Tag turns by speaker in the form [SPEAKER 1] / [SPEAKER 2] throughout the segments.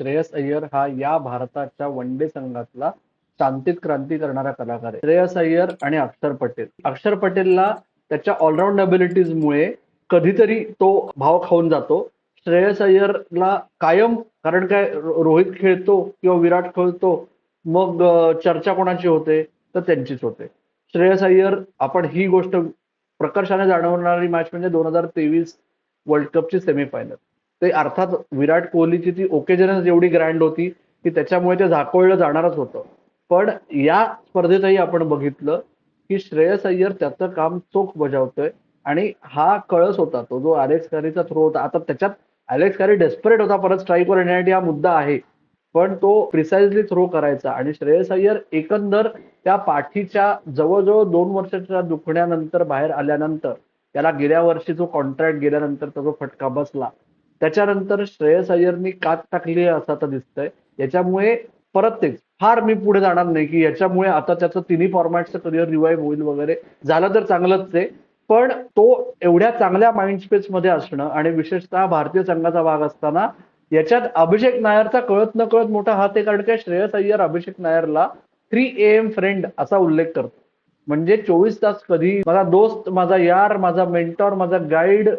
[SPEAKER 1] श्रेयस अय्यर हा या भारताच्या वन डे संघातला शांतीत क्रांती करणारा कलाकार आहे. श्रेयस अय्यर आणि अक्षर पटेल. अक्षर पटेलला त्याच्या ऑलराऊंड अबिलिटीजमुळे कधीतरी तो भाव खाऊन जातो. श्रेयस अय्यरला कायम, कारण काय, रोहित खेळतो किंवा विराट खेळतो, मग चर्चा कोणाची होते तर त्यांचीच होते. श्रेयस अय्यर, आपण ही गोष्ट प्रकर्षाने जाणवणारी मॅच म्हणजे 2023 वर्ल्ड कपची सेमीफायनल. ते अर्थात विराट कोहलीची ती ओकेजनच एवढी ग्रँड होती की त्याच्यामुळे ते झाकोळलं जाणारच होतं. पण या स्पर्धेतही आपण बघितलं की श्रेयस अय्यर त्याचं काम चोख बजावतोय आणि हा कळस होता तो जो अलेक्स कॅरीचा थ्रो होता. आता त्याच्यात अलेक्स कॅरी डेस्परेट होता परत स्ट्राईकवर येण्यासाठी, हा मुद्दा आहे, पण तो प्रिसाइजली थ्रो करायचा. आणि श्रेयस अय्यर एकंदर त्या पाठीच्या जवळजवळ 2 वर्षाच्या दुखण्यानंतर बाहेर आल्यानंतर, त्याला गेल्या वर्षी जो कॉन्ट्रॅक्ट गेल्यानंतर जो फटका बसला, त्याच्यानंतर श्रेयस अय्यरनी कात टाकली असं आता दिसतंय. याच्यामुळे परत तेच, फार मी पुढे जाणार नाही की याच्यामुळे आता त्याचं तिन्ही फॉर्मॅटचं करिअर रिवाईव्ह होईल वगैरे. झालं तर चांगलंच आहे, पण तो एवढ्या चांगल्या माइंड स्पेस मध्ये असणं आणि विशेषतः भारतीय संघाचा भाग असताना याच्यात अभिषेक नायरचा कळत न कळत मोठा हात आहे. कारण काय, श्रेयस अय्यर अभिषेक नायरला 3 AM फ्रेंड असा उल्लेख करतो. म्हणजे 24 तास कधी माझा दोस्त, माझा यार, माझा मेंटॉर, माझा गाईड,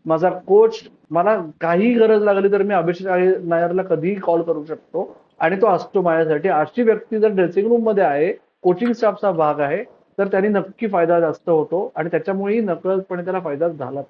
[SPEAKER 1] माझा कोच, मला काही गरज लागली तर मी अभिषेक नायरला कधीही कॉल करू शकतो आणि तो असतो माझ्यासाठी. अशी व्यक्ती जर ड्रेसिंग रूम मध्ये आहे, कोचिंग स्टाफचा भाग आहे, तर त्यांनी नक्की फायदा जास्त होतो आणि त्याच्यामुळेही नकळतपणे त्याला फायदा झालाच.